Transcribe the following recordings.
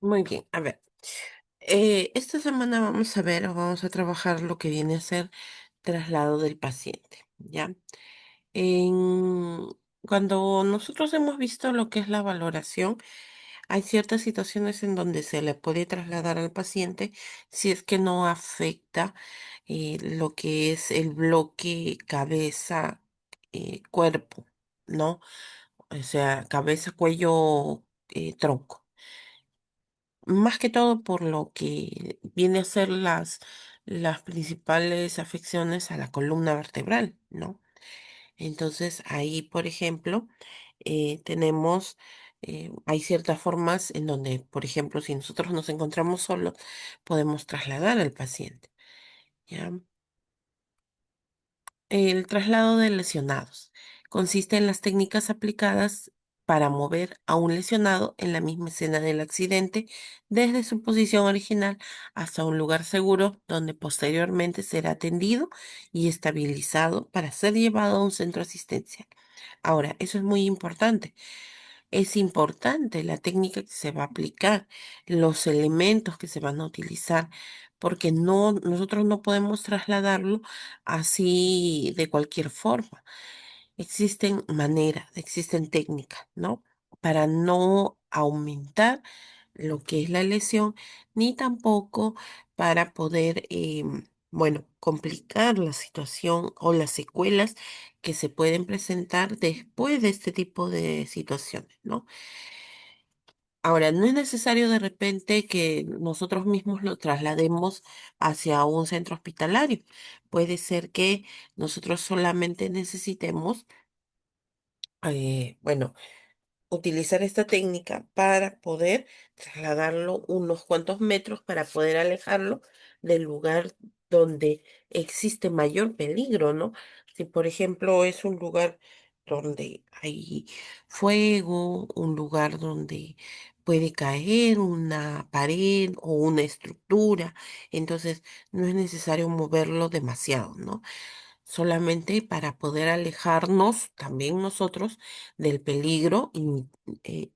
Muy bien, a ver. Esta semana vamos a ver o vamos a trabajar lo que viene a ser traslado del paciente, ¿ya? En- Cuando nosotros hemos visto lo que es la valoración, hay ciertas situaciones en donde se le puede trasladar al paciente si es que no afecta lo que es el bloque cabeza, cuerpo, ¿no? O sea, cabeza, cuello, tronco. Más que todo por lo que viene a ser las principales afecciones a la columna vertebral, ¿no? Entonces ahí, por ejemplo, tenemos, hay ciertas formas en donde, por ejemplo, si nosotros nos encontramos solos, podemos trasladar al paciente, ¿ya? El traslado de lesionados consiste en las técnicas aplicadas para mover a un lesionado en la misma escena del accidente desde su posición original hasta un lugar seguro donde posteriormente será atendido y estabilizado para ser llevado a un centro asistencial. Ahora, eso es muy importante. Es importante la técnica que se va a aplicar, los elementos que se van a utilizar, porque nosotros no podemos trasladarlo así de cualquier forma. Existen maneras, existen técnicas, ¿no? Para no aumentar lo que es la lesión, ni tampoco para poder, bueno, complicar la situación o las secuelas que se pueden presentar después de este tipo de situaciones, ¿no? Ahora, no es necesario de repente que nosotros mismos lo traslademos hacia un centro hospitalario. Puede ser que nosotros solamente necesitemos, bueno, utilizar esta técnica para poder trasladarlo unos cuantos metros para poder alejarlo del lugar donde existe mayor peligro, ¿no? Si por ejemplo es un lugar donde hay fuego, un lugar donde puede caer una pared o una estructura, entonces no es necesario moverlo demasiado, ¿no? Solamente para poder alejarnos también nosotros del peligro eh,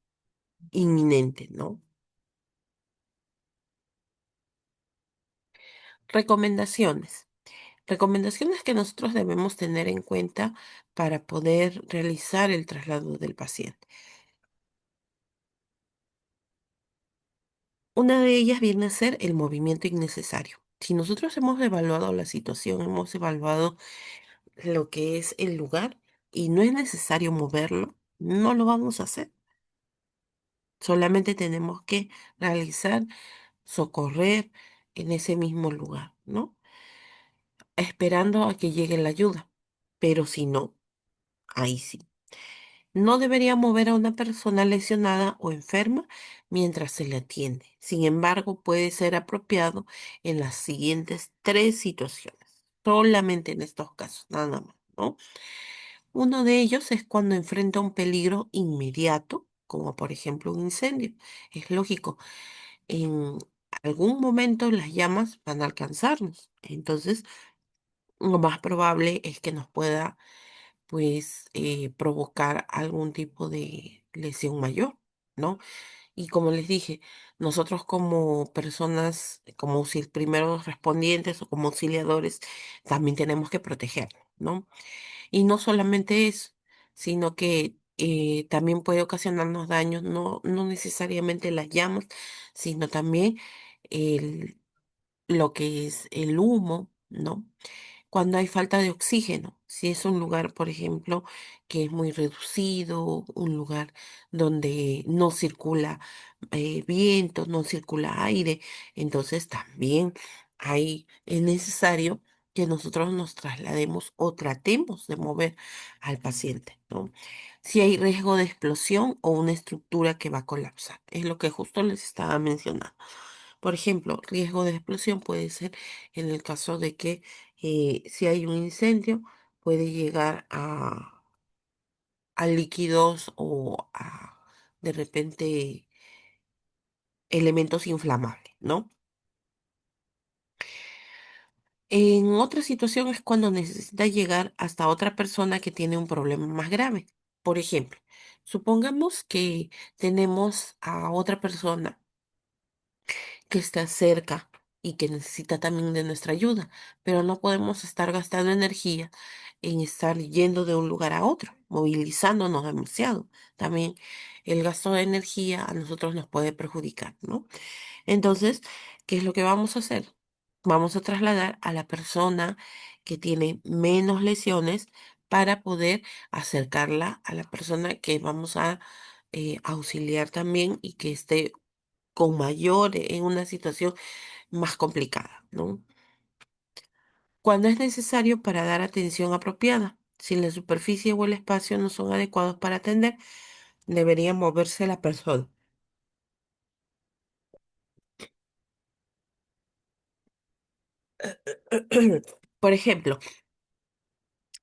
inminente, ¿no? Recomendaciones. Recomendaciones que nosotros debemos tener en cuenta para poder realizar el traslado del paciente. Una de ellas viene a ser el movimiento innecesario. Si nosotros hemos evaluado la situación, hemos evaluado lo que es el lugar y no es necesario moverlo, no lo vamos a hacer. Solamente tenemos que realizar socorrer en ese mismo lugar, ¿no? Esperando a que llegue la ayuda. Pero si no, ahí sí. No debería mover a una persona lesionada o enferma mientras se le atiende. Sin embargo, puede ser apropiado en las siguientes tres situaciones. Solamente en estos casos, nada más, ¿no? Uno de ellos es cuando enfrenta un peligro inmediato, como por ejemplo un incendio. Es lógico, en algún momento las llamas van a alcanzarnos. Entonces, lo más probable es que nos pueda, pues, provocar algún tipo de lesión mayor, ¿no? Y como les dije, nosotros como personas, como primeros respondientes o como auxiliadores, también tenemos que proteger, ¿no? Y no solamente eso, sino que también puede ocasionarnos daños, no necesariamente las llamas, sino también el, lo que es el humo, ¿no? Cuando hay falta de oxígeno, si es un lugar, por ejemplo, que es muy reducido, un lugar donde no circula viento, no circula aire, entonces también es necesario que nosotros nos traslademos o tratemos de mover al paciente, ¿no? Si hay riesgo de explosión o una estructura que va a colapsar, es lo que justo les estaba mencionando. Por ejemplo, riesgo de explosión puede ser en el caso de que si hay un incendio, puede llegar a líquidos o a de repente elementos inflamables, ¿no? En otra situación es cuando necesita llegar hasta otra persona que tiene un problema más grave. Por ejemplo, supongamos que tenemos a otra persona que está cerca y que necesita también de nuestra ayuda, pero no podemos estar gastando energía en estar yendo de un lugar a otro, movilizándonos demasiado. También el gasto de energía a nosotros nos puede perjudicar, ¿no? Entonces, ¿qué es lo que vamos a hacer? Vamos a trasladar a la persona que tiene menos lesiones para poder acercarla a la persona que vamos a auxiliar también y que esté con mayor en una situación más complicada, ¿no? Cuando es necesario para dar atención apropiada. Si la superficie o el espacio no son adecuados para atender, debería moverse la persona. Por ejemplo,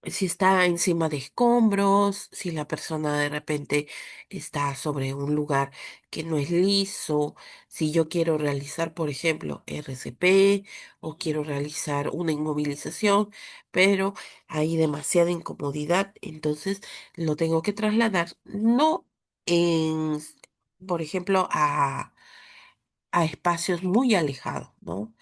si está encima de escombros, si la persona de repente está sobre un lugar que no es liso, si yo quiero realizar, por ejemplo, RCP o quiero realizar una inmovilización, pero hay demasiada incomodidad, entonces lo tengo que trasladar, no en, por ejemplo, a espacios muy alejados, ¿no?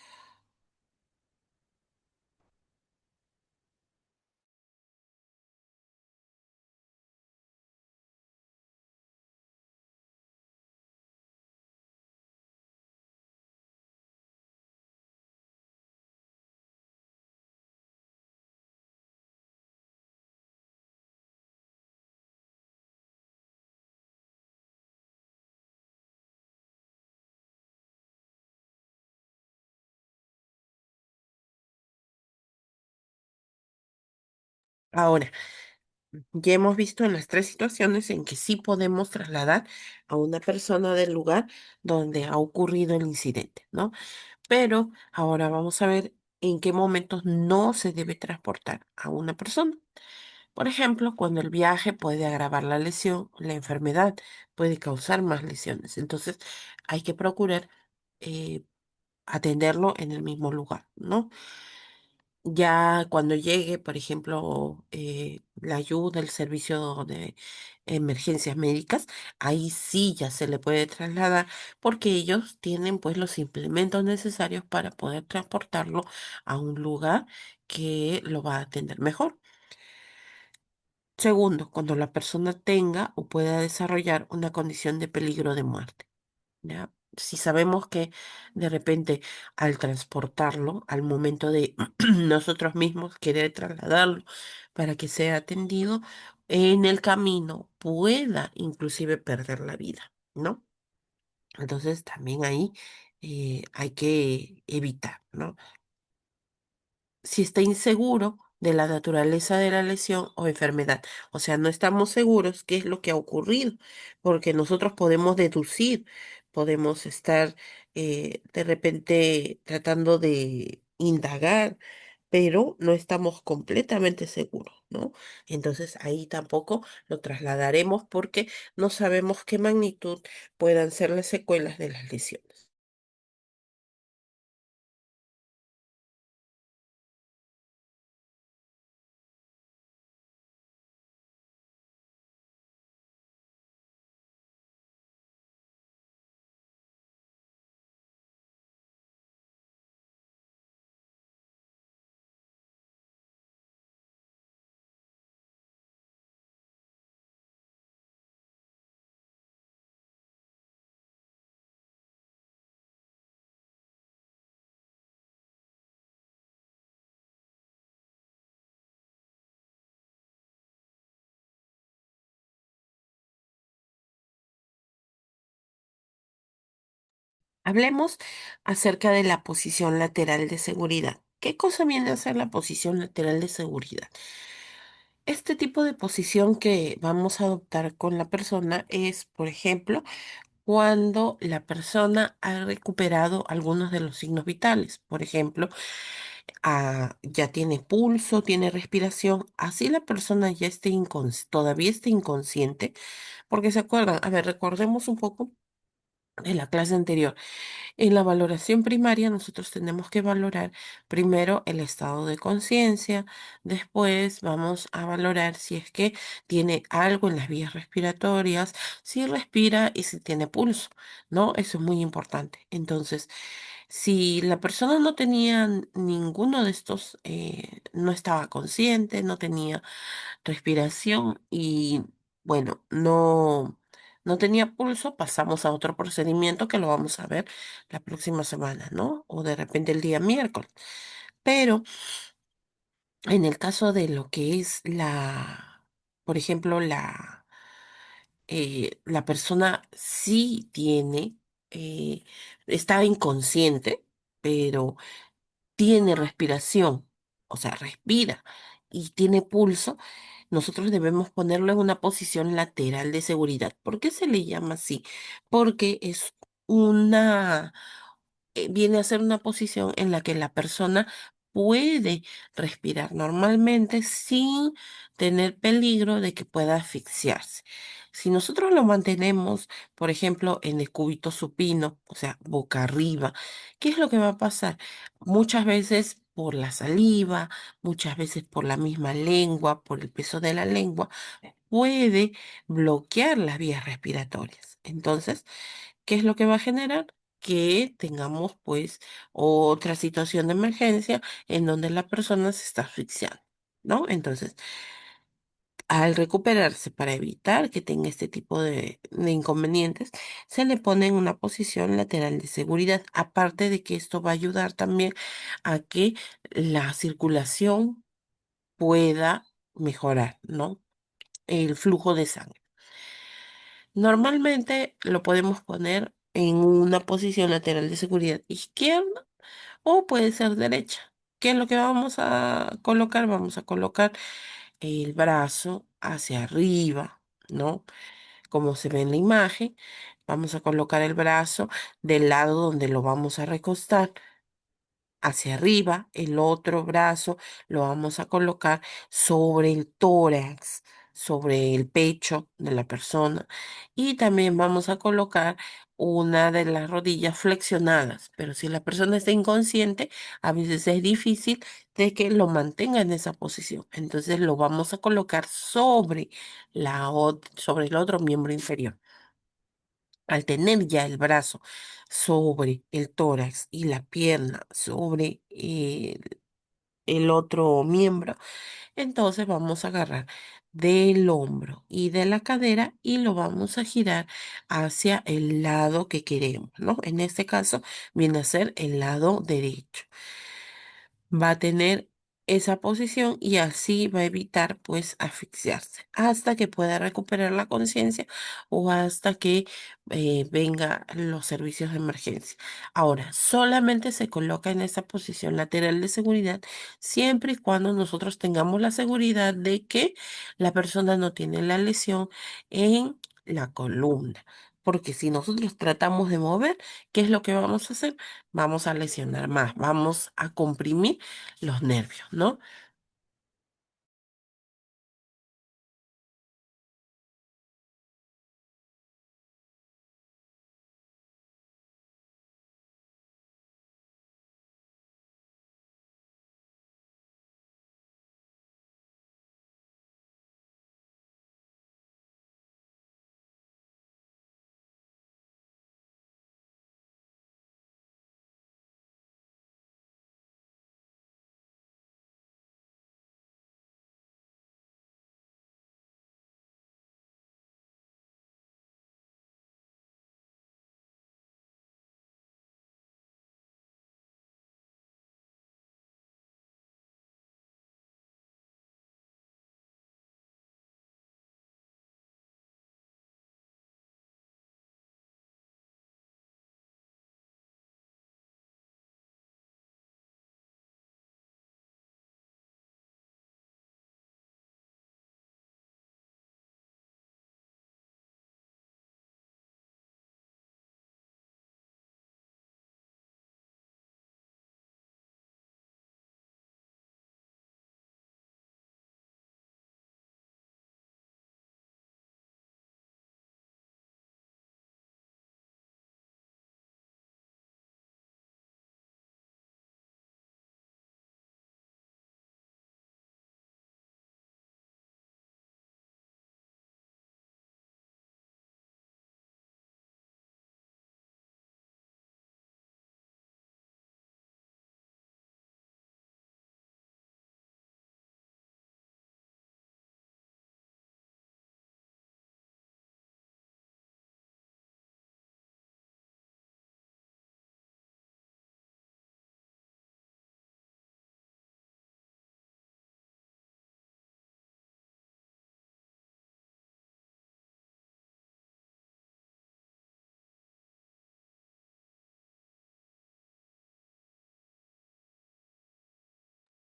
Ahora, ya hemos visto en las tres situaciones en que sí podemos trasladar a una persona del lugar donde ha ocurrido el incidente, ¿no? Pero ahora vamos a ver en qué momentos no se debe transportar a una persona. Por ejemplo, cuando el viaje puede agravar la lesión, la enfermedad puede causar más lesiones. Entonces, hay que procurar eh, atenderlo en el mismo lugar, ¿no? Ya cuando llegue, por ejemplo, la ayuda, el servicio de emergencias médicas, ahí sí ya se le puede trasladar porque ellos tienen pues los implementos necesarios para poder transportarlo a un lugar que lo va a atender mejor. Segundo, cuando la persona tenga o pueda desarrollar una condición de peligro de muerte. ¿Ya? Si sabemos que de repente al transportarlo, al momento de nosotros mismos querer trasladarlo para que sea atendido, en el camino pueda inclusive perder la vida, ¿no? Entonces también ahí hay que evitar, ¿no? Si está inseguro de la naturaleza de la lesión o enfermedad. O sea, no estamos seguros qué es lo que ha ocurrido, porque nosotros podemos deducir, podemos estar de repente tratando de indagar, pero no estamos completamente seguros, ¿no? Entonces ahí tampoco lo trasladaremos porque no sabemos qué magnitud puedan ser las secuelas de las lesiones. Hablemos acerca de la posición lateral de seguridad. ¿Qué cosa viene a ser la posición lateral de seguridad? Este tipo de posición que vamos a adoptar con la persona es, por ejemplo, cuando la persona ha recuperado algunos de los signos vitales. Por ejemplo, ya tiene pulso, tiene respiración. Así la persona ya todavía esté inconsciente, porque se acuerdan, a ver, recordemos un poco. de la clase anterior. En la valoración primaria nosotros tenemos que valorar primero el estado de conciencia, después vamos a valorar si es que tiene algo en las vías respiratorias, si respira y si tiene pulso, ¿no? Eso es muy importante. Entonces, si la persona no tenía ninguno de estos, no estaba consciente, no tenía respiración y bueno, no tenía pulso, pasamos a otro procedimiento que lo vamos a ver la próxima semana, ¿no? O de repente el día miércoles. Pero en el caso de lo que es por ejemplo, la persona sí tiene, eh, está inconsciente, pero tiene respiración, o sea, respira y tiene pulso, nosotros debemos ponerlo en una posición lateral de seguridad. ¿Por qué se le llama así? Porque es una viene a ser una posición en la que la persona puede respirar normalmente sin tener peligro de que pueda asfixiarse. Si nosotros lo mantenemos, por ejemplo, en el cúbito supino, o sea, boca arriba, ¿qué es lo que va a pasar? Muchas veces por la saliva, muchas veces por la misma lengua, por el peso de la lengua, puede bloquear las vías respiratorias. Entonces, ¿qué es lo que va a generar? Que tengamos pues otra situación de emergencia en donde la persona se está asfixiando, ¿no? Entonces, al recuperarse para evitar que tenga este tipo de inconvenientes, se le pone en una posición lateral de seguridad, aparte de que esto va a ayudar también a que la circulación pueda mejorar, ¿no? El flujo de sangre. Normalmente lo podemos poner en una posición lateral de seguridad izquierda o puede ser derecha. ¿Qué es lo que vamos a colocar? Vamos a colocar el brazo hacia arriba, ¿no? Como se ve en la imagen, vamos a colocar el brazo del lado donde lo vamos a recostar hacia arriba, el otro brazo lo vamos a colocar sobre el tórax, sobre el pecho de la persona y también vamos a colocar una de las rodillas flexionadas, pero si la persona está inconsciente, a veces es difícil de que lo mantenga en esa posición. Entonces lo vamos a colocar sobre sobre el otro miembro inferior. Al tener ya el brazo sobre el tórax y la pierna sobre el otro miembro, entonces vamos a agarrar del hombro y de la cadera y lo vamos a girar hacia el lado que queremos, ¿no? En este caso viene a ser el lado derecho. Va a tener esa posición y así va a evitar pues asfixiarse hasta que pueda recuperar la conciencia o hasta que venga los servicios de emergencia. Ahora, solamente se coloca en esa posición lateral de seguridad siempre y cuando nosotros tengamos la seguridad de que la persona no tiene la lesión en la columna. Porque si nosotros tratamos de mover, ¿qué es lo que vamos a hacer? Vamos a lesionar más, vamos a comprimir los nervios, ¿no?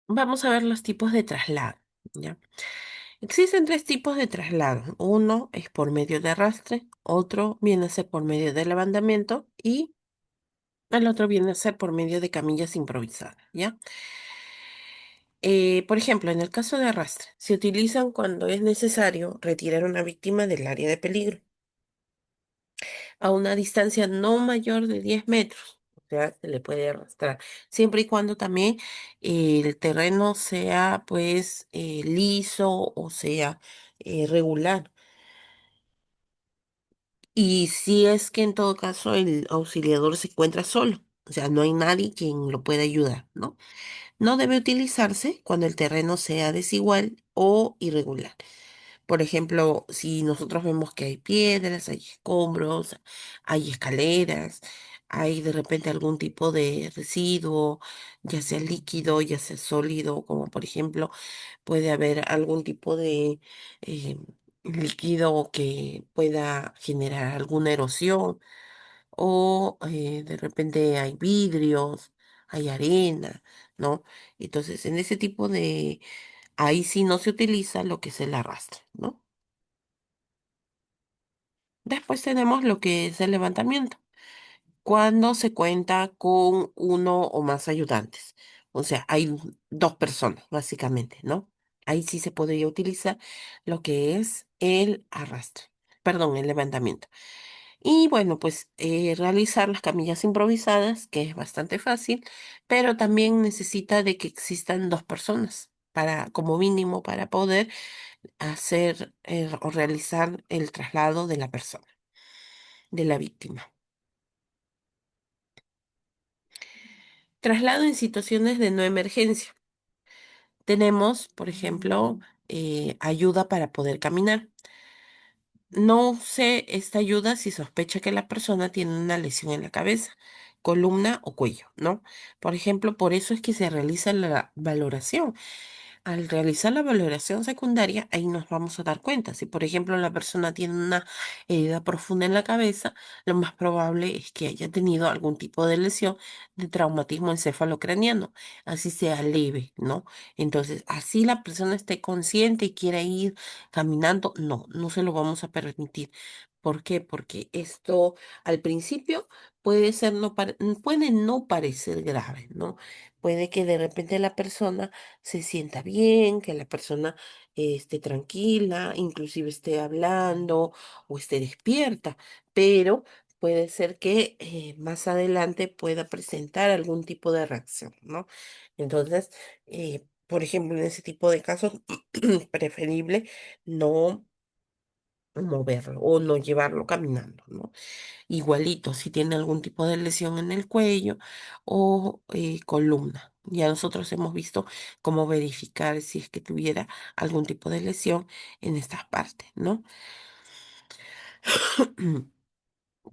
Vamos a ver los tipos de traslado, ¿ya? Existen tres tipos de traslado. Uno es por medio de arrastre, otro viene a ser por medio de levantamiento y el otro viene a ser por medio de camillas improvisadas, ¿ya? Por ejemplo, en el caso de arrastre, se utilizan cuando es necesario retirar a una víctima del área de peligro a una distancia no mayor de 10 metros. O sea, se le puede arrastrar, siempre y cuando también el terreno sea pues liso o sea regular. Y si es que en todo caso el auxiliador se encuentra solo, o sea, no hay nadie quien lo pueda ayudar, ¿no? No debe utilizarse cuando el terreno sea desigual o irregular. Por ejemplo, si nosotros vemos que hay piedras, hay escombros, hay escaleras, hay de repente algún tipo de residuo, ya sea líquido, ya sea sólido, como por ejemplo puede haber algún tipo de eh, líquido que pueda generar alguna erosión o de repente hay vidrios, hay arena, ¿no? Entonces, en ese tipo de, ahí sí no se utiliza lo que es el arrastre, ¿no? Después tenemos lo que es el levantamiento, cuando se cuenta con uno o más ayudantes. O sea, hay dos personas, básicamente, ¿no? Ahí sí se podría utilizar lo que es el arrastre, perdón, el levantamiento. Y bueno, pues realizar las camillas improvisadas, que es bastante fácil, pero también necesita de que existan dos personas para, como mínimo, para poder hacer o realizar el traslado de la persona, de la víctima. Traslado en situaciones de no emergencia. Tenemos, por ejemplo, ayuda para poder caminar. No sé esta ayuda si sospecha que la persona tiene una lesión en la cabeza, columna o cuello, ¿no? Por ejemplo, por eso es que se realiza la valoración. Al realizar la valoración secundaria, ahí nos vamos a dar cuenta. Si, por ejemplo, la persona tiene una herida profunda en la cabeza, lo más probable es que haya tenido algún tipo de lesión de traumatismo encefalocraniano, así sea leve, ¿no? Entonces, así la persona esté consciente y quiera ir caminando, no, no se lo vamos a permitir. ¿Por qué? Porque esto al principio puede ser puede no parecer grave, ¿no? Puede que de repente la persona se sienta bien, que la persona esté tranquila, inclusive esté hablando o esté despierta, pero puede ser que más adelante pueda presentar algún tipo de reacción, ¿no? Entonces, por ejemplo, en ese tipo de casos, preferible no moverlo o no llevarlo caminando, ¿no? Igualito, si tiene algún tipo de lesión en el cuello o columna. Ya nosotros hemos visto cómo verificar si es que tuviera algún tipo de lesión en estas partes, ¿no?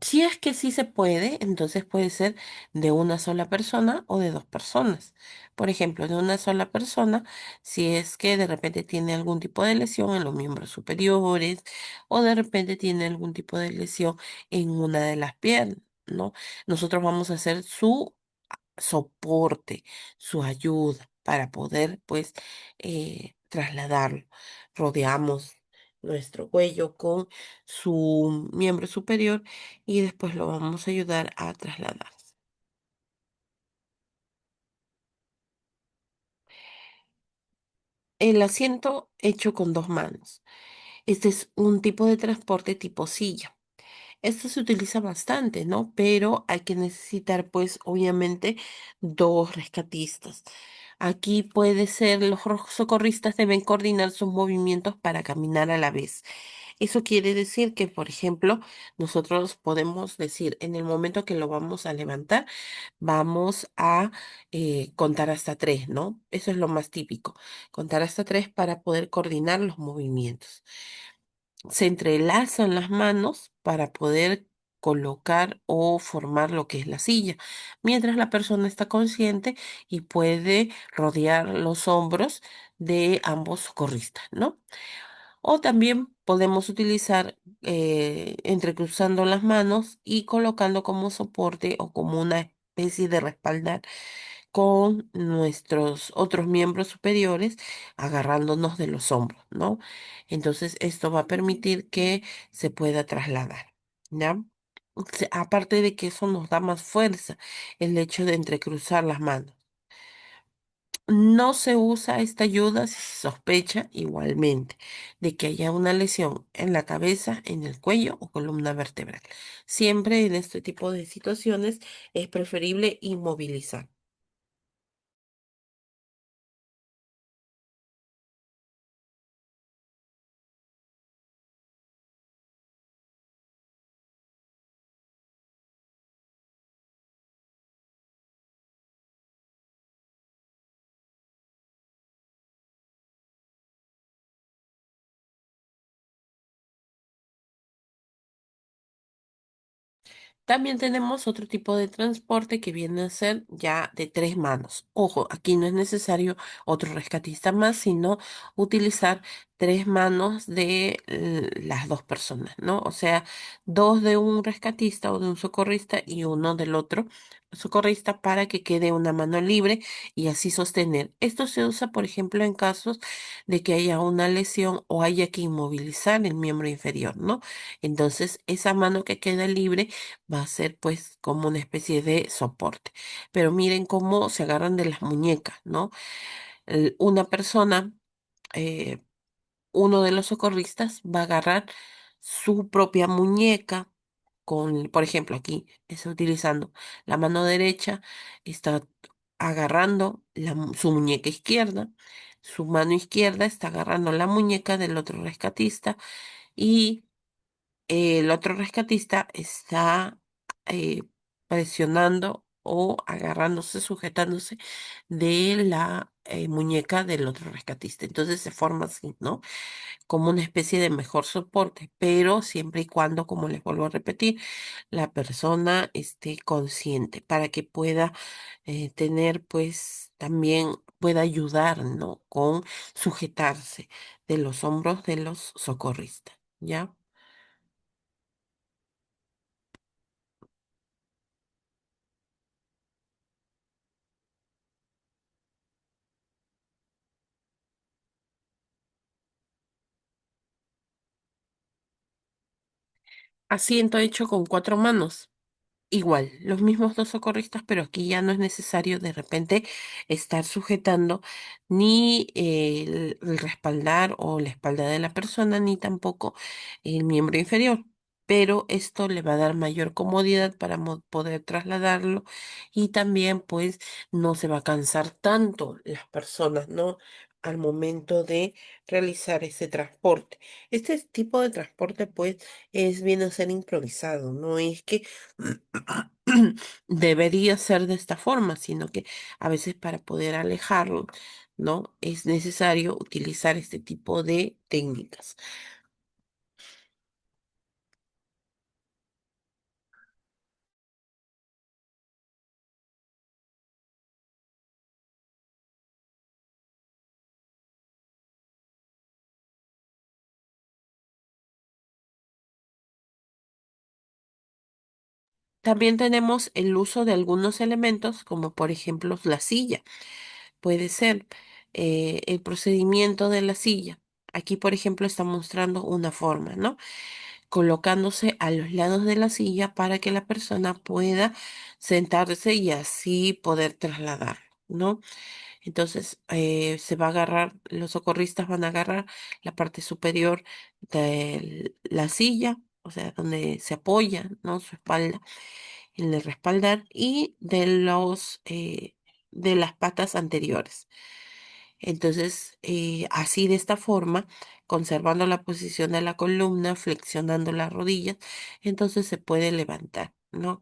Si es que sí se puede, entonces puede ser de una sola persona o de dos personas. Por ejemplo, de una sola persona, si es que de repente tiene algún tipo de lesión en los miembros superiores o de repente tiene algún tipo de lesión en una de las piernas, ¿no? Nosotros vamos a hacer su soporte, su ayuda para poder, pues, trasladarlo. Rodeamos nuestro cuello con su miembro superior y después lo vamos a ayudar a trasladarse. El asiento hecho con dos manos. Este es un tipo de transporte tipo silla. Esto se utiliza bastante, ¿no? Pero hay que necesitar, pues, obviamente, dos rescatistas. Aquí puede ser, socorristas deben coordinar sus movimientos para caminar a la vez. Eso quiere decir que, por ejemplo, nosotros podemos decir, en el momento que lo vamos a levantar, vamos a contar hasta tres, ¿no? Eso es lo más típico, contar hasta tres para poder coordinar los movimientos. Se entrelazan las manos para poder colocar o formar lo que es la silla, mientras la persona está consciente y puede rodear los hombros de ambos socorristas, ¿no? O también podemos utilizar entrecruzando las manos y colocando como soporte o como una especie de respaldar con nuestros otros miembros superiores agarrándonos de los hombros, ¿no? Entonces esto va a permitir que se pueda trasladar, ¿ya? Aparte de que eso nos da más fuerza, el hecho de entrecruzar las manos. No se usa esta ayuda si se sospecha igualmente de que haya una lesión en la cabeza, en el cuello o columna vertebral. Siempre en este tipo de situaciones es preferible inmovilizar. También tenemos otro tipo de transporte que viene a ser ya de tres manos. Ojo, aquí no es necesario otro rescatista más, sino utilizar tres manos de las dos personas, ¿no? O sea, dos de un rescatista o de un socorrista y uno del otro socorrista para que quede una mano libre y así sostener. Esto se usa, por ejemplo, en casos de que haya una lesión o haya que inmovilizar el miembro inferior, ¿no? Entonces, esa mano que queda libre va a ser pues como una especie de soporte. Pero miren cómo se agarran de las muñecas, ¿no? Una persona, eh, uno de los socorristas va a agarrar su propia muñeca con, por ejemplo, aquí está utilizando la mano derecha, está agarrando su muñeca izquierda, su mano izquierda está agarrando la muñeca del otro rescatista y el otro rescatista está eh, presionando o agarrándose, sujetándose de la muñeca del otro rescatista. Entonces se forma así, ¿no? Como una especie de mejor soporte, pero siempre y cuando, como les vuelvo a repetir, la persona esté consciente para que pueda tener, pues, también pueda ayudar, ¿no? Con sujetarse de los hombros de los socorristas, ¿ya? Asiento hecho con cuatro manos. Igual, los mismos dos socorristas, pero aquí ya no es necesario de repente estar sujetando ni el respaldar o la espalda de la persona, ni tampoco el miembro inferior. Pero esto le va a dar mayor comodidad para poder trasladarlo y también pues no se va a cansar tanto las personas, ¿no? Al momento de realizar ese transporte. Este tipo de transporte pues es bien a ser improvisado, no es que debería ser de esta forma, sino que a veces para poder alejarlo, ¿no? Es necesario utilizar este tipo de técnicas. También tenemos el uso de algunos elementos, como por ejemplo la silla. Puede ser el procedimiento de la silla. Aquí, por ejemplo, está mostrando una forma, ¿no? Colocándose a los lados de la silla para que la persona pueda sentarse y así poder trasladar, ¿no? Entonces, se va a agarrar, los socorristas van a agarrar la parte superior de la silla, o sea, donde se apoya, ¿no? Su espalda en el respaldar y de las patas anteriores. Entonces, así de esta forma, conservando la posición de la columna, flexionando las rodillas, entonces se puede levantar, ¿no?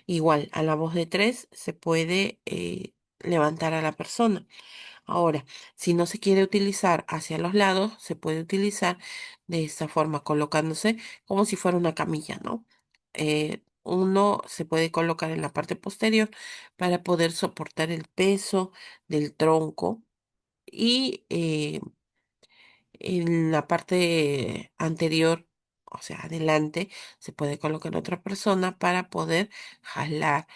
Igual, a la voz de tres se puede levantar a la persona. Ahora, si no se quiere utilizar hacia los lados, se puede utilizar de esta forma, colocándose como si fuera una camilla, ¿no? Uno se puede colocar en la parte posterior para poder soportar el peso del tronco y en la parte anterior, o sea, adelante, se puede colocar otra persona para poder jalar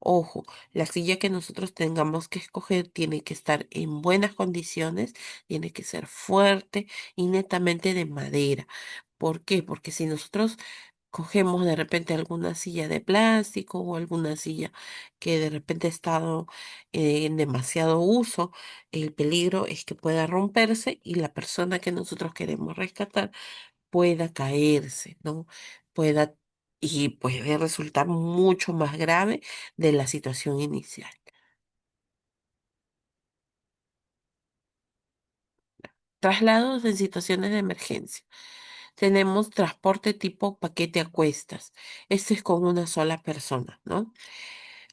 Ojo, la silla que nosotros tengamos que escoger tiene que estar en buenas condiciones, tiene que ser fuerte y netamente de madera. ¿Por qué? Porque si nosotros cogemos de repente alguna silla de plástico o alguna silla que de repente ha estado en demasiado uso, el peligro es que pueda romperse y la persona que nosotros queremos rescatar pueda caerse, ¿no? Pueda y puede resultar mucho más grave de la situación inicial. Traslados en situaciones de emergencia. Tenemos transporte tipo paquete a cuestas. Este es con una sola persona, ¿no?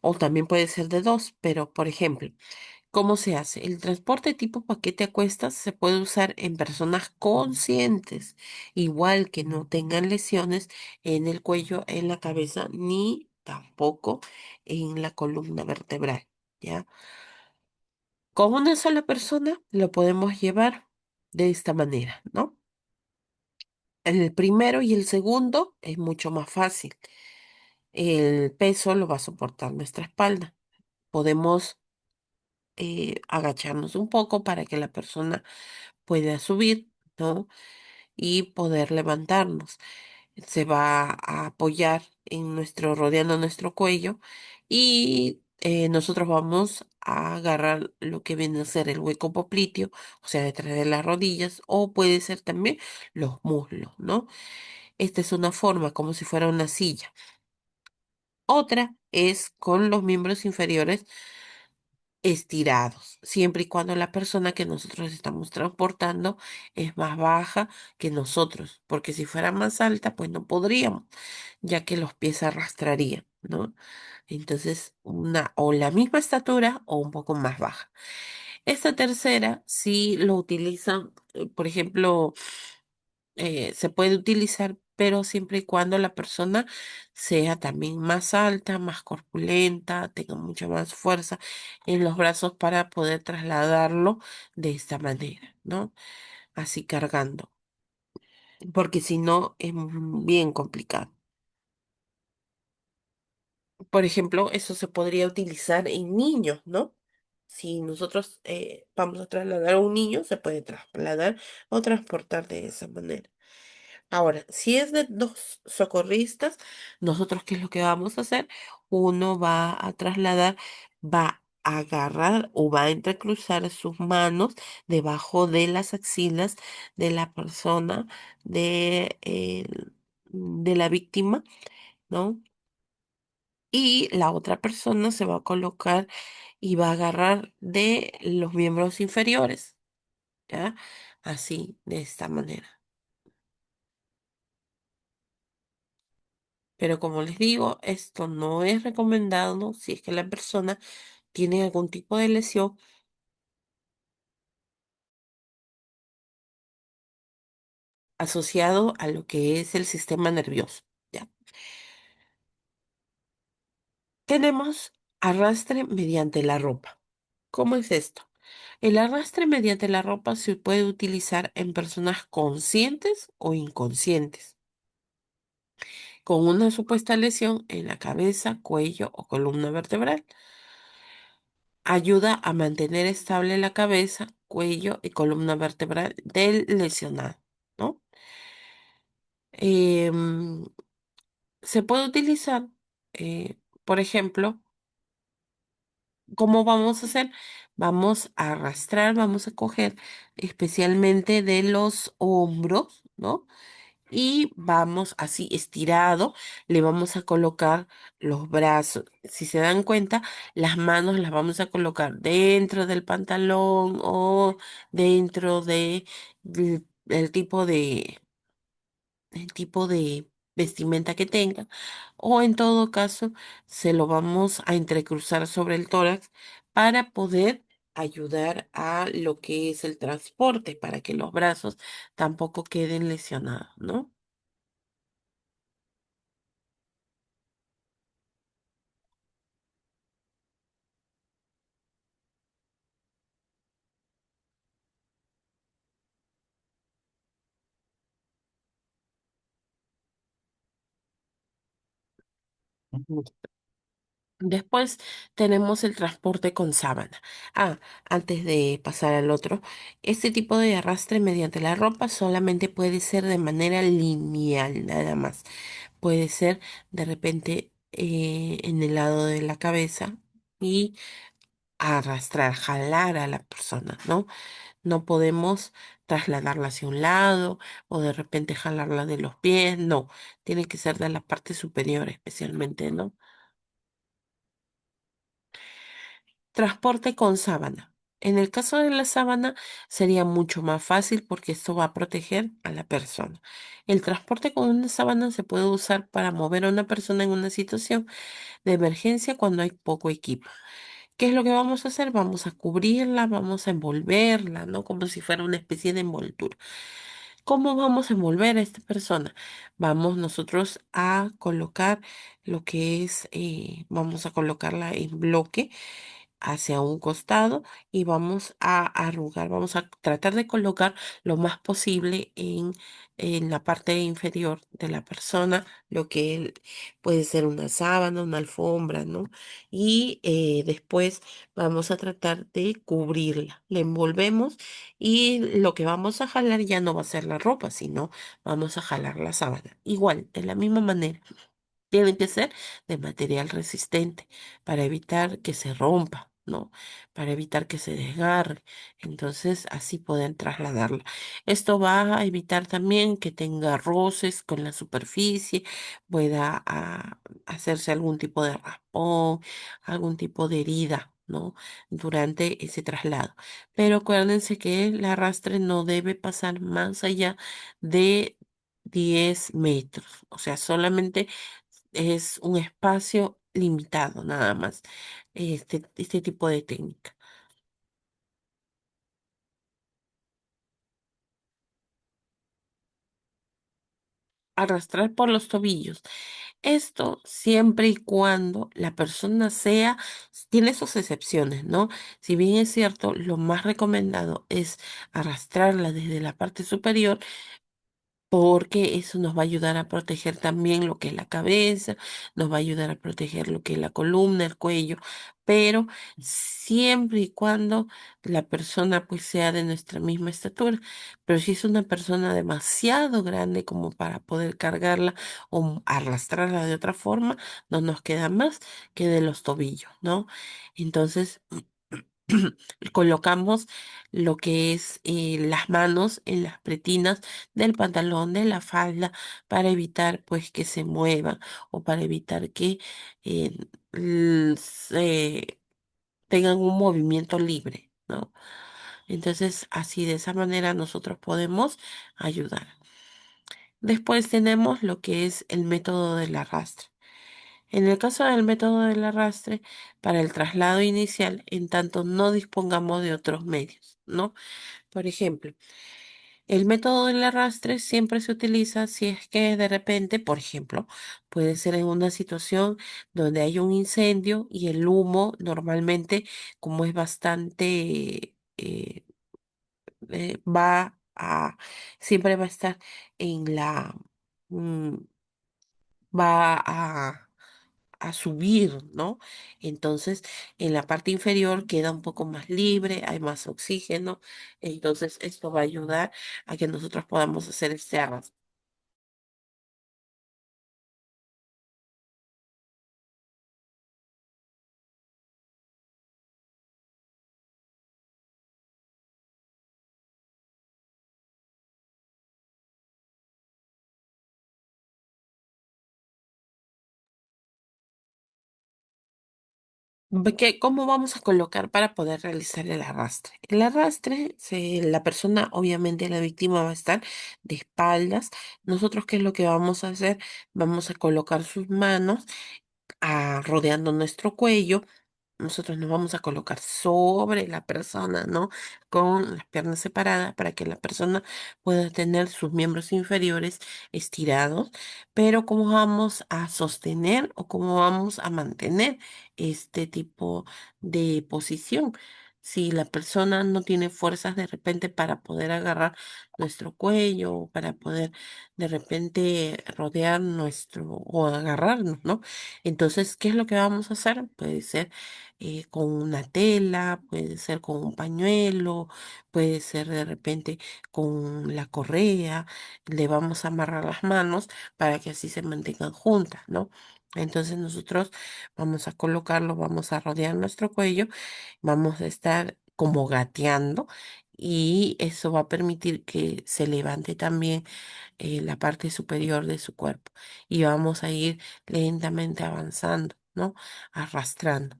O también puede ser de dos, pero por ejemplo, ¿cómo se hace? El transporte tipo paquete a cuestas se puede usar en personas conscientes, igual que no tengan lesiones en el cuello, en la cabeza, ni tampoco en la columna vertebral, ¿ya? Con una sola persona lo podemos llevar de esta manera, ¿no? El primero y el segundo es mucho más fácil. El peso lo va a soportar nuestra espalda. Podemos agacharnos un poco para que la persona pueda subir, ¿no? Y poder levantarnos. Se va a apoyar en rodeando nuestro cuello y nosotros vamos a agarrar lo que viene a ser el hueco popliteo, o sea, detrás de las rodillas, o puede ser también los muslos, ¿no? Esta es una forma como si fuera una silla. Otra es con los miembros inferiores estirados, siempre y cuando la persona que nosotros estamos transportando es más baja que nosotros, porque si fuera más alta, pues no podríamos, ya que los pies arrastrarían, ¿no? Entonces, una o la misma estatura o un poco más baja. Esta tercera, si lo utilizan, por ejemplo, se puede utilizar, pero siempre y cuando la persona sea también más alta, más corpulenta, tenga mucha más fuerza en los brazos para poder trasladarlo de esta manera, ¿no? Así cargando, porque si no es bien complicado. Por ejemplo, eso se podría utilizar en niños, ¿no? Si nosotros vamos a trasladar a un niño, se puede trasladar o transportar de esa manera. Ahora, si es de dos socorristas, nosotros, ¿qué es lo que vamos a hacer? Uno va a trasladar, va a agarrar o va a entrecruzar sus manos debajo de las axilas de la persona, de la víctima, ¿no? Y la otra persona se va a colocar y va a agarrar de los miembros inferiores, ¿ya? Así, de esta manera. Pero como les digo, esto no es recomendado si es que la persona tiene algún tipo de lesión asociado a lo que es el sistema nervioso, ¿ya? Tenemos arrastre mediante la ropa. ¿Cómo es esto? El arrastre mediante la ropa se puede utilizar en personas conscientes o inconscientes, con una supuesta lesión en la cabeza, cuello o columna vertebral. Ayuda a mantener estable la cabeza, cuello y columna vertebral del lesionado, ¿no? Em, Se puede utilizar, por ejemplo, ¿cómo vamos a hacer? Vamos a arrastrar, vamos a coger especialmente de los hombros, ¿no? Y vamos así estirado, le vamos a colocar los brazos. Si se dan cuenta, las manos las vamos a colocar dentro del pantalón o dentro del tipo de vestimenta que tenga. O en todo caso, se lo vamos a entrecruzar sobre el tórax para poder ayudar a lo que es el transporte, para que los brazos tampoco queden lesionados, ¿no? Ujú. Después tenemos el transporte con sábana. Ah, antes de pasar al otro, este tipo de arrastre mediante la ropa solamente puede ser de manera lineal, nada más. Puede ser de repente en el lado de la cabeza y arrastrar, jalar a la persona, ¿no? No podemos trasladarla hacia un lado o de repente jalarla de los pies, no. Tiene que ser de la parte superior especialmente, ¿no? Transporte con sábana. En el caso de la sábana sería mucho más fácil porque esto va a proteger a la persona. El transporte con una sábana se puede usar para mover a una persona en una situación de emergencia cuando hay poco equipo. ¿Qué es lo que vamos a hacer? Vamos a cubrirla, vamos a envolverla, ¿no? Como si fuera una especie de envoltura. ¿Cómo vamos a envolver a esta persona? Vamos nosotros a colocar lo que es, vamos a colocarla en bloque hacia un costado y vamos a arrugar, vamos a tratar de colocar lo más posible en la parte inferior de la persona, lo que puede ser una sábana, una alfombra, ¿no? Y después vamos a tratar de cubrirla, la envolvemos y lo que vamos a jalar ya no va a ser la ropa, sino vamos a jalar la sábana. Igual, de la misma manera. Tienen que ser de material resistente para evitar que se rompa, ¿no? Para evitar que se desgarre. Entonces, así pueden trasladarla. Esto va a evitar también que tenga roces con la superficie, pueda hacerse algún tipo de raspón, algún tipo de herida, ¿no? Durante ese traslado. Pero acuérdense que el arrastre no debe pasar más allá de 10 metros. O sea, solamente es un espacio limitado, nada más. Este tipo de técnica. Arrastrar por los tobillos. Esto siempre y cuando la persona tiene sus excepciones, ¿no? Si bien es cierto, lo más recomendado es arrastrarla desde la parte superior porque eso nos va a ayudar a proteger también lo que es la cabeza, nos va a ayudar a proteger lo que es la columna, el cuello, pero siempre y cuando la persona pues sea de nuestra misma estatura. Pero si es una persona demasiado grande como para poder cargarla o arrastrarla de otra forma, no nos queda más que de los tobillos, ¿no? Entonces colocamos lo que es las manos en las pretinas del pantalón, de la falda, para evitar pues que se muevan o para evitar que eh, tengan un movimiento libre, ¿no? Entonces, así de esa manera nosotros podemos ayudar. Después tenemos lo que es el método del arrastre. En el caso del método del arrastre, para el traslado inicial, en tanto no dispongamos de otros medios, ¿no? Por ejemplo, el método del arrastre siempre se utiliza si es que de repente, por ejemplo, puede ser en una situación donde hay un incendio y el humo normalmente, como es bastante, siempre va a estar en mm, va a subir, ¿no? Entonces, en la parte inferior queda un poco más libre, hay más oxígeno, entonces esto va a ayudar a que nosotros podamos hacer este arrastre. ¿Cómo vamos a colocar para poder realizar el arrastre? El arrastre, la persona, obviamente la víctima va a estar de espaldas. Nosotros, ¿qué es lo que vamos a hacer? Vamos a colocar sus manos rodeando nuestro cuello. Nosotros nos vamos a colocar sobre la persona, ¿no? Con las piernas separadas para que la persona pueda tener sus miembros inferiores estirados. Pero ¿cómo vamos a sostener o cómo vamos a mantener este tipo de posición? Si la persona no tiene fuerzas de repente para poder agarrar nuestro cuello o para poder de repente rodear nuestro o agarrarnos, ¿no? Entonces, ¿qué es lo que vamos a hacer? Puede ser con una tela, puede ser con un pañuelo, puede ser de repente con la correa. Le vamos a amarrar las manos para que así se mantengan juntas, ¿no? Entonces nosotros vamos a colocarlo, vamos a rodear nuestro cuello, vamos a estar como gateando y eso va a permitir que se levante también la parte superior de su cuerpo y vamos a ir lentamente avanzando, ¿no? Arrastrando.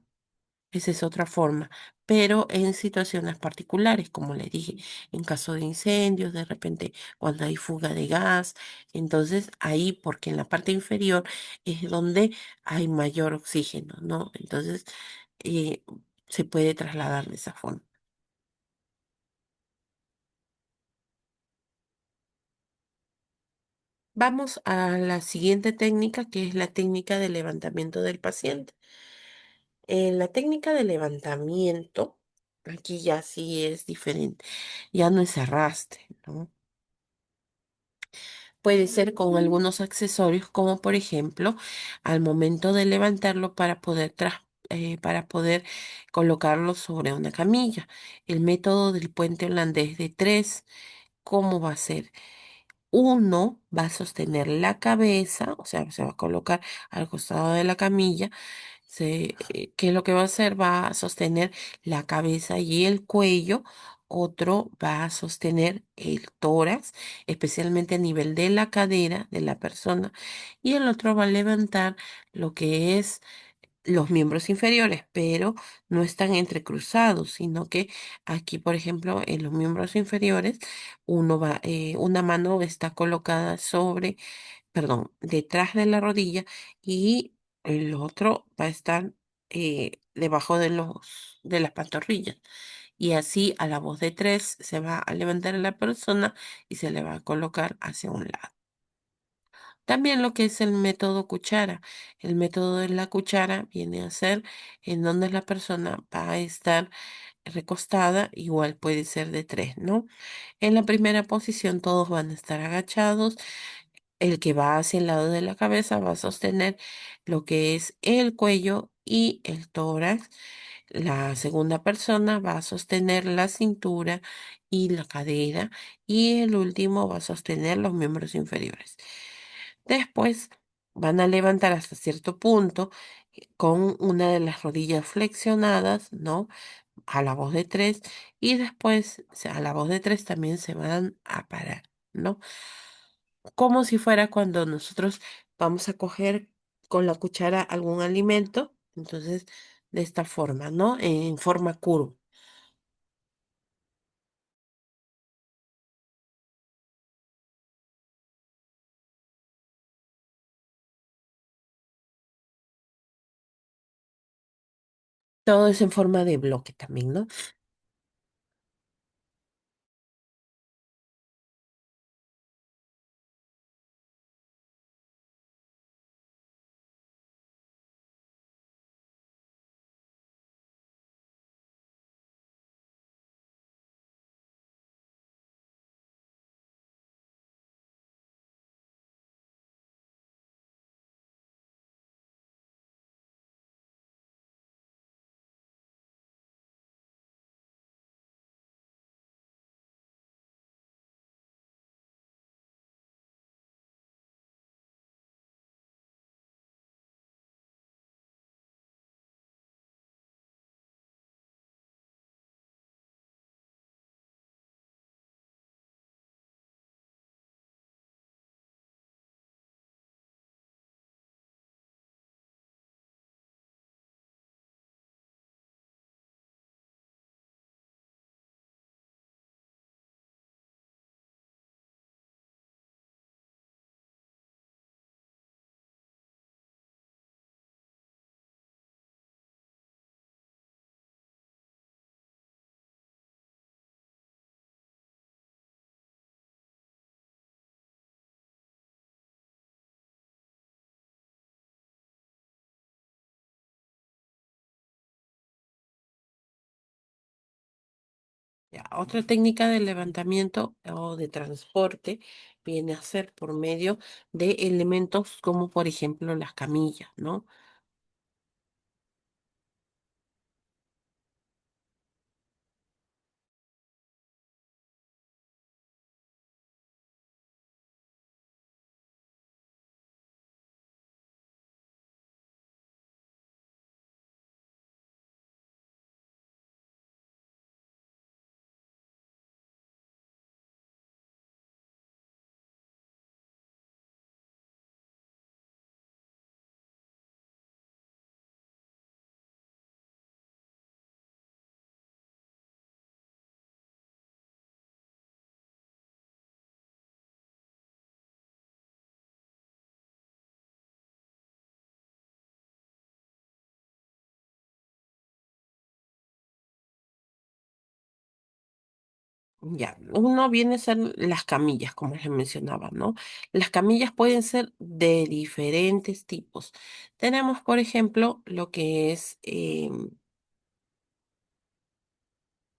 Esa es otra forma, pero en situaciones particulares, como le dije, en caso de incendios, de repente cuando hay fuga de gas, entonces ahí, porque en la parte inferior es donde hay mayor oxígeno, ¿no? Entonces eh, se puede trasladar de esa forma. Vamos a la siguiente técnica, que es la técnica de levantamiento del paciente. En la técnica de levantamiento, aquí ya sí es diferente, ya no es arrastre, ¿no? Puede ser con algunos accesorios, como por ejemplo, al momento de levantarlo para poder colocarlo sobre una camilla. El método del puente holandés de tres, ¿cómo va a ser? Uno va a sostener la cabeza, o sea, se va a colocar al costado de la camilla. ¿Qué es lo que va a hacer? Va a sostener la cabeza y el cuello. Otro va a sostener el tórax, especialmente a nivel de la cadera de la persona. Y el otro va a levantar lo que es los miembros inferiores, pero no están entrecruzados, sino que aquí, por ejemplo, en los miembros inferiores, una mano está colocada sobre, perdón, detrás de la rodilla y el otro va a estar debajo de las pantorrillas. Y así a la voz de tres se va a levantar a la persona y se le va a colocar hacia un lado. También lo que es el método cuchara. El método de la cuchara viene a ser en donde la persona va a estar recostada, igual puede ser de tres, ¿no? En la primera posición todos van a estar agachados. El que va hacia el lado de la cabeza va a sostener lo que es el cuello y el tórax. La segunda persona va a sostener la cintura y la cadera y el último va a sostener los miembros inferiores. Después van a levantar hasta cierto punto con una de las rodillas flexionadas, ¿no? A la voz de tres y después a la voz de tres también se van a parar, ¿no? Como si fuera cuando nosotros vamos a coger con la cuchara algún alimento, entonces de esta forma, ¿no? En forma curva. Todo es en forma de bloque también, ¿no? Ya, otra técnica de levantamiento o de transporte viene a ser por medio de elementos como por ejemplo las camillas, ¿no? Ya, uno viene a ser las camillas, como les mencionaba, ¿no? Las camillas pueden ser de diferentes tipos. Tenemos, por ejemplo, lo que es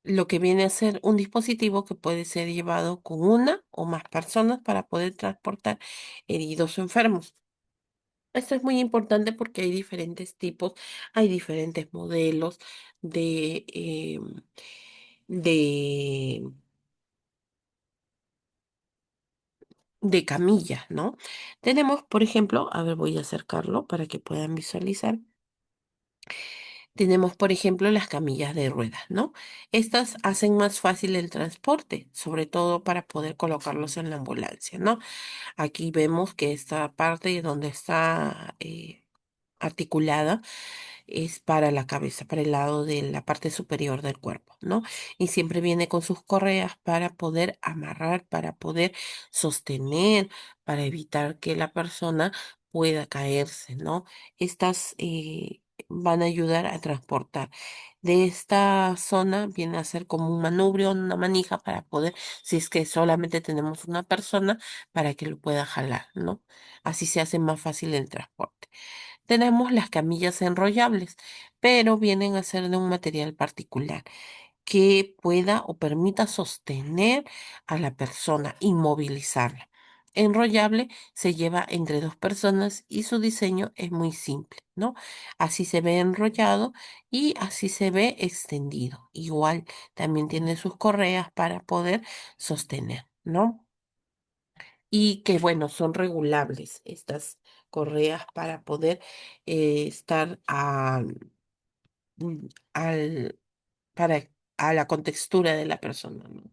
lo que viene a ser un dispositivo que puede ser llevado con una o más personas para poder transportar heridos o enfermos. Esto es muy importante porque hay diferentes tipos, hay diferentes modelos de, de, de camillas, ¿no? Tenemos, por ejemplo, a ver, voy a acercarlo para que puedan visualizar. Tenemos, por ejemplo, las camillas de ruedas, ¿no? Estas hacen más fácil el transporte, sobre todo para poder colocarlos en la ambulancia, ¿no? Aquí vemos que esta parte donde está articulada es para la cabeza, para el lado de la parte superior del cuerpo, ¿no? Y siempre viene con sus correas para poder amarrar, para poder sostener, para evitar que la persona pueda caerse, ¿no? Estas van a ayudar a transportar. De esta zona viene a ser como un manubrio, una manija para poder, si es que solamente tenemos una persona, para que lo pueda jalar, ¿no? Así se hace más fácil el transporte. Tenemos las camillas enrollables, pero vienen a ser de un material particular que pueda o permita sostener a la persona, inmovilizarla. Enrollable se lleva entre dos personas y su diseño es muy simple, ¿no? Así se ve enrollado y así se ve extendido. Igual también tiene sus correas para poder sostener, ¿no? Y que bueno, son regulables estas correas para poder estar mm, al, para, a la contextura de la persona, ¿no?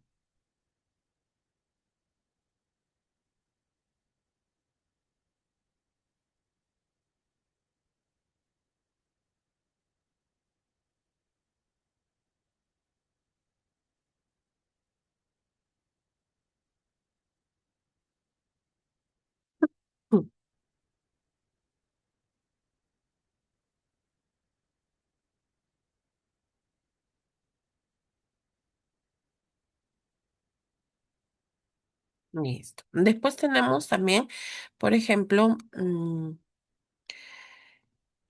Mm. Listo. Después tenemos también, por ejemplo,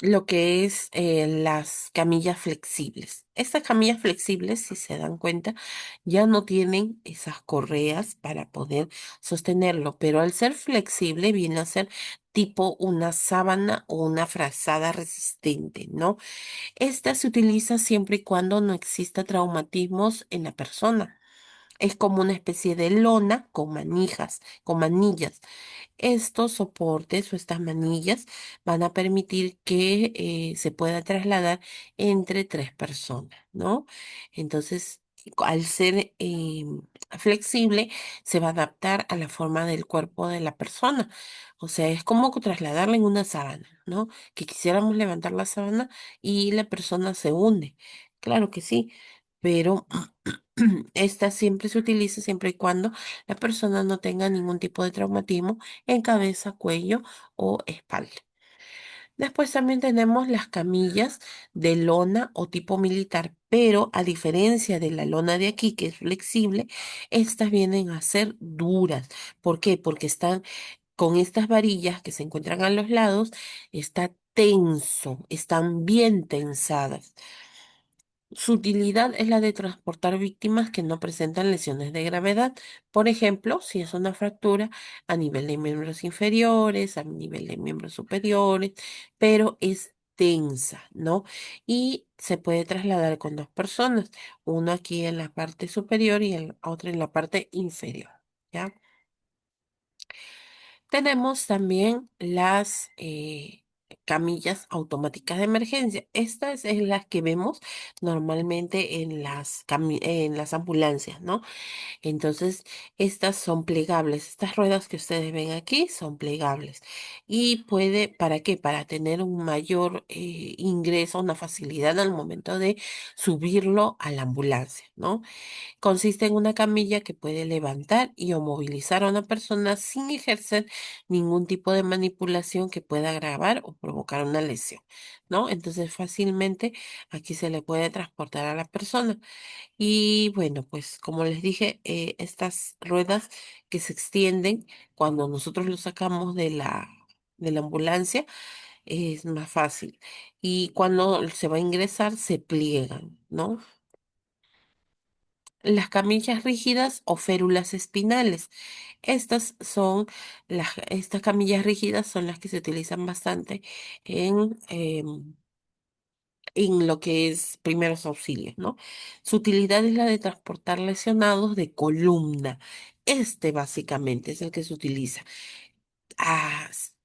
lo que es las camillas flexibles. Estas camillas flexibles, si se dan cuenta, ya no tienen esas correas para poder sostenerlo, pero al ser flexible viene a ser tipo una sábana o una frazada resistente, ¿no? Esta se utiliza siempre y cuando no exista traumatismos en la persona. Es como una especie de lona con manijas, con manillas. Estos soportes o estas manillas van a permitir que se pueda trasladar entre tres personas, ¿no? Entonces, al ser flexible, se va a adaptar a la forma del cuerpo de la persona. O sea, es como que trasladarla en una sábana, ¿no? Que quisiéramos levantar la sábana y la persona se hunde. Claro que sí, pero esta siempre se utiliza siempre y cuando la persona no tenga ningún tipo de traumatismo en cabeza, cuello o espalda. Después también tenemos las camillas de lona o tipo militar, pero a diferencia de la lona de aquí, que es flexible, estas vienen a ser duras. ¿Por qué? Porque están con estas varillas que se encuentran a los lados, está tenso, están bien tensadas. Su utilidad es la de transportar víctimas que no presentan lesiones de gravedad. Por ejemplo, si es una fractura a nivel de miembros inferiores, a nivel de miembros superiores, pero es tensa, ¿no? Y se puede trasladar con dos personas, uno aquí en la parte superior y el otro en la parte inferior, ¿ya? Tenemos también las camillas automáticas de emergencia. Estas es las que vemos normalmente en en las ambulancias, ¿no? Entonces, estas son plegables. Estas ruedas que ustedes ven aquí son plegables. Y puede, ¿para qué? Para tener un mayor ingreso, una facilidad al momento de subirlo a la ambulancia, ¿no? Consiste en una camilla que puede levantar y o movilizar a una persona sin ejercer ningún tipo de manipulación que pueda agravar o provocar una lesión, ¿no? Entonces fácilmente aquí se le puede transportar a la persona. Y bueno, pues como les dije, estas ruedas que se extienden cuando nosotros lo sacamos de de la ambulancia es más fácil. Y cuando se va a ingresar se pliegan, ¿no? Las camillas rígidas o férulas espinales. Estas camillas rígidas son las que se utilizan bastante en lo que es primeros auxilios, ¿no? Su utilidad es la de transportar lesionados de columna. Este básicamente es el que se utiliza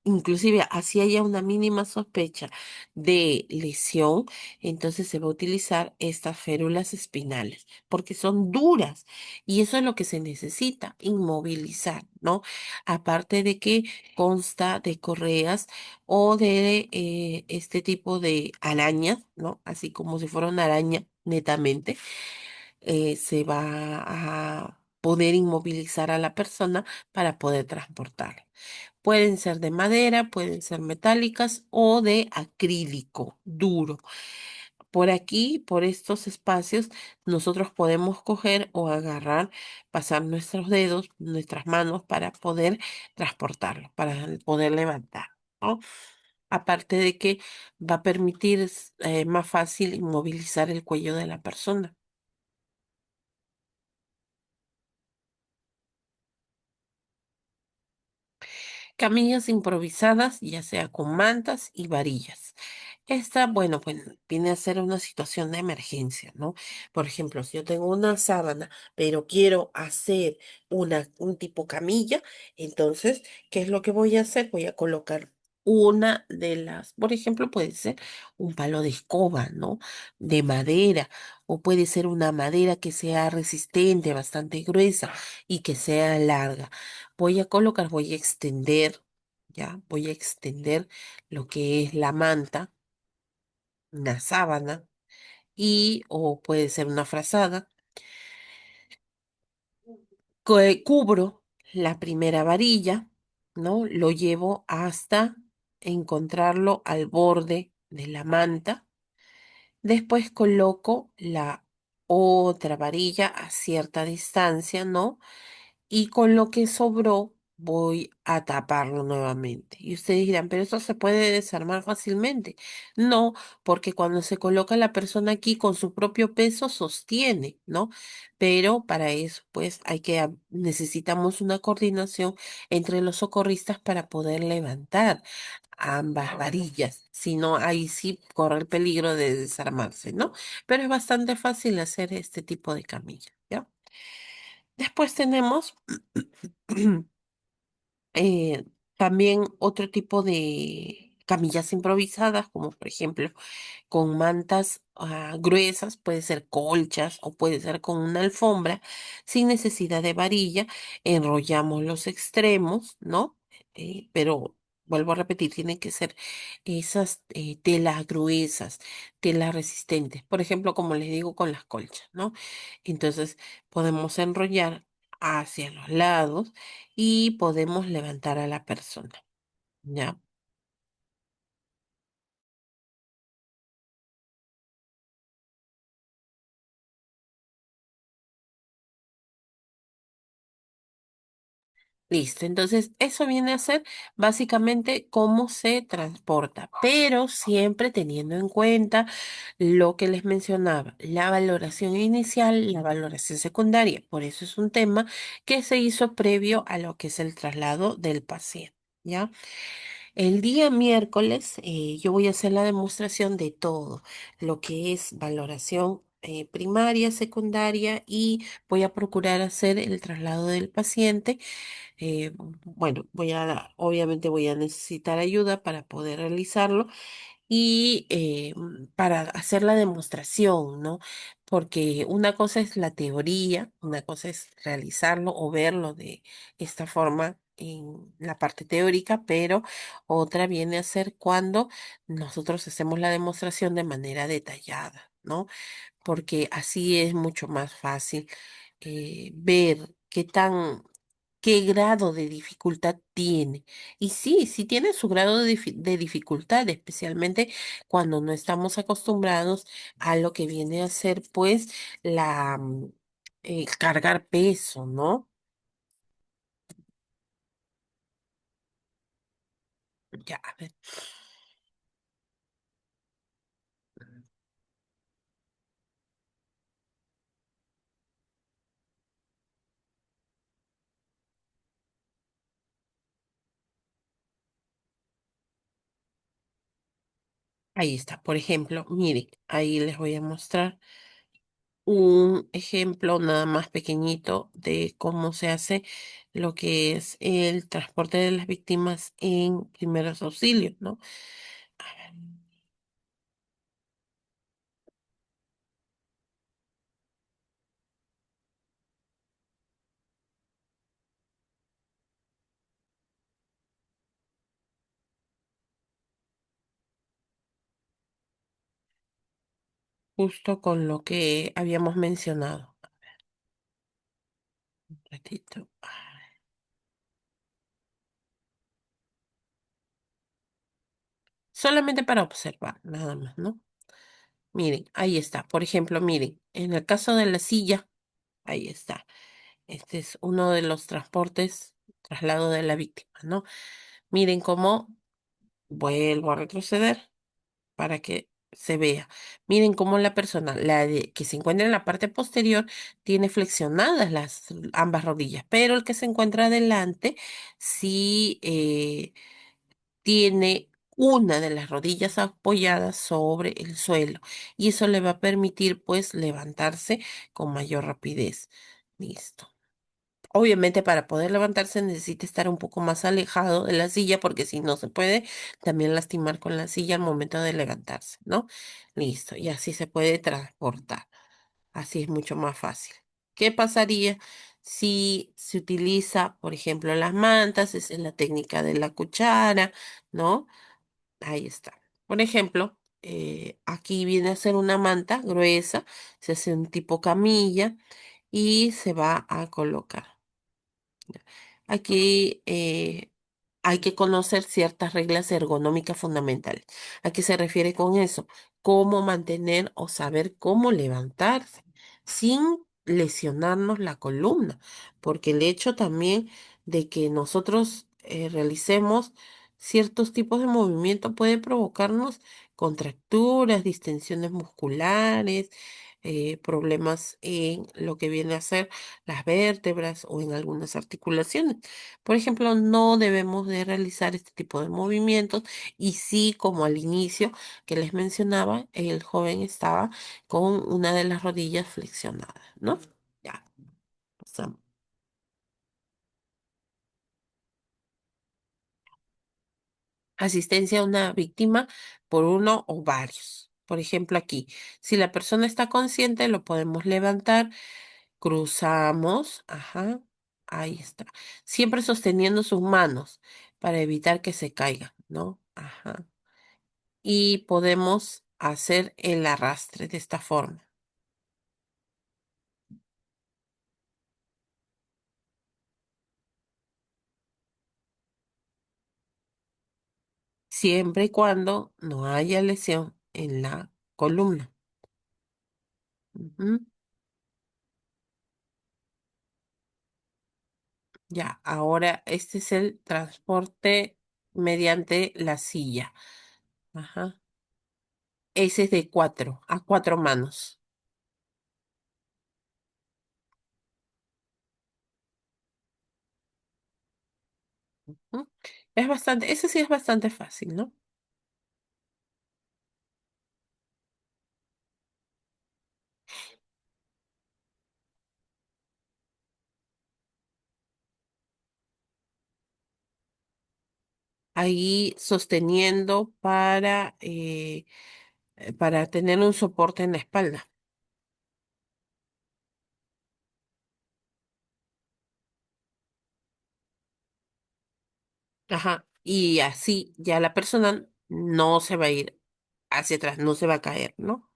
inclusive así haya una mínima sospecha de lesión, entonces se va a utilizar estas férulas espinales, porque son duras y eso es lo que se necesita, inmovilizar, ¿no? Aparte de que consta de correas o de este tipo de arañas, ¿no? Así como si fuera una araña netamente, se va a poder inmovilizar a la persona para poder transportarla. Pueden ser de madera, pueden ser metálicas o de acrílico duro. Por aquí, por estos espacios, nosotros podemos coger o agarrar, pasar nuestros dedos, nuestras manos para poder transportarlo, para poder levantar, ¿no? Aparte de que va a permitir más fácil inmovilizar el cuello de la persona. Camillas improvisadas, ya sea con mantas y varillas. Esta, bueno, pues viene a ser una situación de emergencia, ¿no? Por ejemplo, si yo tengo una sábana, pero quiero hacer un tipo camilla, entonces, ¿qué es lo que voy a hacer? Voy a colocar una de por ejemplo, puede ser un palo de escoba, ¿no? De madera, o puede ser una madera que sea resistente, bastante gruesa y que sea larga. Voy a extender, ¿ya? Voy a extender lo que es la manta, una sábana y o puede ser una frazada. Cubro la primera varilla, ¿no? Lo llevo hasta encontrarlo al borde de la manta. Después coloco la otra varilla a cierta distancia, ¿no? Y con lo que sobró voy a taparlo nuevamente. Y ustedes dirán, pero eso se puede desarmar fácilmente. No, porque cuando se coloca la persona aquí con su propio peso sostiene, ¿no? Pero para eso, pues necesitamos una coordinación entre los socorristas para poder levantar ambas varillas. Si no, ahí sí corre el peligro de desarmarse, ¿no? Pero es bastante fácil hacer este tipo de camilla, ¿ya? Después tenemos eh, también otro tipo de camillas improvisadas, como por ejemplo con mantas gruesas, puede ser colchas o puede ser con una alfombra, sin necesidad de varilla, enrollamos los extremos, ¿no? Pero vuelvo a repetir, tienen que ser esas telas gruesas, telas resistentes, por ejemplo, como les digo con las colchas, ¿no? Entonces podemos enrollar hacia los lados y podemos levantar a la persona, ¿ya? Listo, entonces eso viene a ser básicamente cómo se transporta, pero siempre teniendo en cuenta lo que les mencionaba, la valoración inicial, la valoración secundaria. Por eso es un tema que se hizo previo a lo que es el traslado del paciente, ¿ya? El día miércoles yo voy a hacer la demostración de todo lo que es valoración primaria, secundaria y voy a procurar hacer el traslado del paciente. Bueno, obviamente voy a necesitar ayuda para poder realizarlo y para hacer la demostración, ¿no? Porque una cosa es la teoría, una cosa es realizarlo o verlo de esta forma en la parte teórica, pero otra viene a ser cuando nosotros hacemos la demostración de manera detallada, ¿no? Porque así es mucho más fácil ver qué grado de dificultad tiene. Y sí, sí tiene su grado de dificultad, especialmente cuando no estamos acostumbrados a lo que viene a ser, pues, cargar peso, ¿no? Ya, a ver, ahí está. Por ejemplo, miren, ahí les voy a mostrar un ejemplo nada más pequeñito de cómo se hace lo que es el transporte de las víctimas en primeros auxilios, ¿no? A ver, justo con lo que habíamos mencionado. Un ratito. Solamente para observar, nada más, ¿no? Miren, ahí está. Por ejemplo, miren, en el caso de la silla, ahí está. Este es uno de los transportes, traslado de la víctima, ¿no? Miren cómo vuelvo a retroceder para que se vea. Miren cómo la persona, que se encuentra en la parte posterior, tiene flexionadas las ambas rodillas, pero el que se encuentra adelante sí tiene una de las rodillas apoyadas sobre el suelo y eso le va a permitir pues levantarse con mayor rapidez. Listo. Obviamente para poder levantarse necesita estar un poco más alejado de la silla porque si no se puede también lastimar con la silla al momento de levantarse, ¿no? Listo, y así se puede transportar. Así es mucho más fácil. ¿Qué pasaría si se utiliza, por ejemplo, las mantas? Esa es la técnica de la cuchara, ¿no? Ahí está. Por ejemplo, aquí viene a ser una manta gruesa, se hace un tipo camilla y se va a colocar. Aquí hay que conocer ciertas reglas ergonómicas fundamentales. ¿A qué se refiere con eso? Cómo mantener o saber cómo levantarse sin lesionarnos la columna, porque el hecho también de que nosotros realicemos ciertos tipos de movimiento puede provocarnos contracturas, distensiones musculares, problemas en lo que viene a ser las vértebras o en algunas articulaciones. Por ejemplo, no debemos de realizar este tipo de movimientos y sí, como al inicio que les mencionaba, el joven estaba con una de las rodillas flexionadas, ¿no? Ya, pasamos. Asistencia a una víctima por uno o varios. Por ejemplo, aquí, si la persona está consciente, lo podemos levantar. Cruzamos, ajá, ahí está. Siempre sosteniendo sus manos para evitar que se caiga, ¿no? Ajá. Y podemos hacer el arrastre de esta forma, siempre y cuando no haya lesión en la columna. Ujú. Ya, ahora este es el transporte mediante la silla. Ajá. Ese es de cuatro, a cuatro manos. ¿Mm? Es bastante, ese sí es bastante fácil, ¿no? Ahí sosteniendo para tener un soporte en la espalda. Ajá. Y así ya la persona no se va a ir hacia atrás, no se va a caer, ¿no?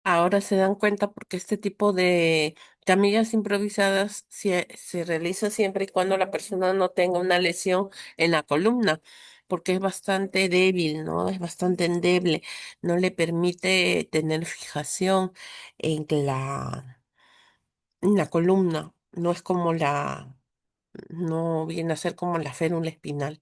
Ahora se dan cuenta porque este tipo de camillas improvisadas se realiza siempre y cuando la persona no tenga una lesión en la columna, porque es bastante débil, ¿no? Es bastante endeble, no le permite tener fijación en en la columna, no es como no viene a ser como la férula espinal.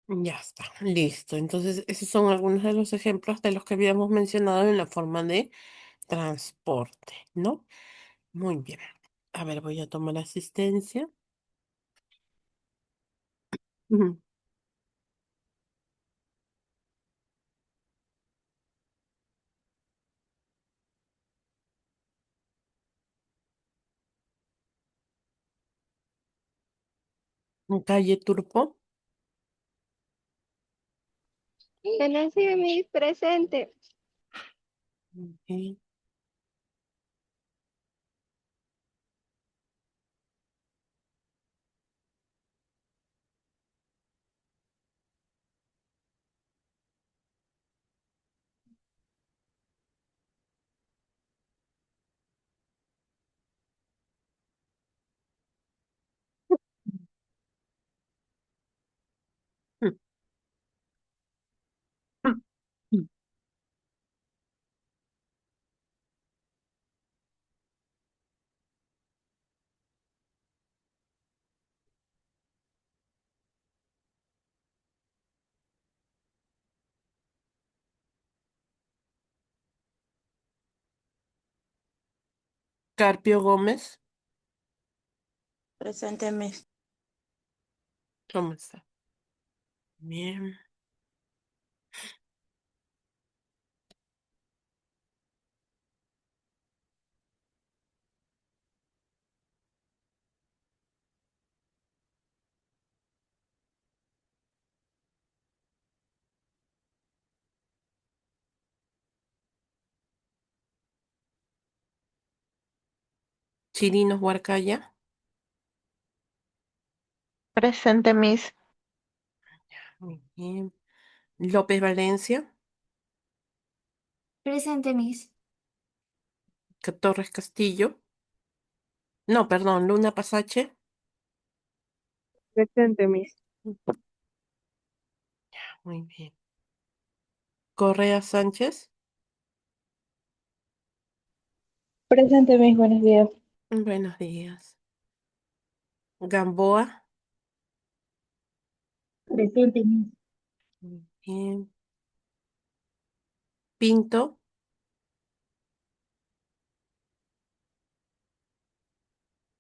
Ya está, listo. Entonces, esos son algunos de los ejemplos de los que habíamos mencionado en la forma de transporte, ¿no? Muy bien. A ver, voy a tomar asistencia. Ujú. Calle Turpo. Nancy, mi presente. Ok. Carpio Gómez. Presente, Miss. ¿Cómo está? Bien. Chirinos Huarcaya. Presente, Miss. Muy bien. López Valencia. Presente, Miss. Torres Castillo. No, perdón, Luna Pasache. Presente, Miss. Muy bien. Correa Sánchez. Presente, Miss. Buenos días. Buenos días. Gamboa. Presente, Miss. Muy bien. Pinto.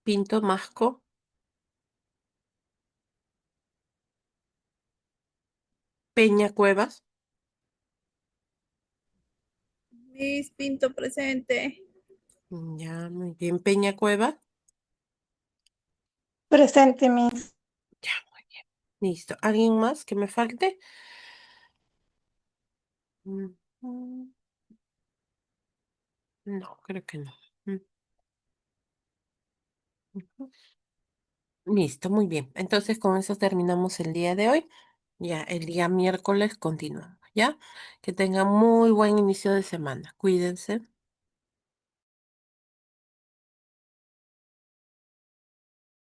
Pinto Masco. Peña Cuevas. Miss Pinto presente. Ya, muy bien. Peña Cuevas. Presente, Miss. Ya, muy bien. Listo. ¿Alguien más que me falte? Mm, mm, No, creo que no. Mm, ujú. Listo, muy bien. Entonces con eso terminamos el día de hoy. Ya, el día miércoles continuamos, ¿ya? Que tengan muy buen inicio de semana. Cuídense.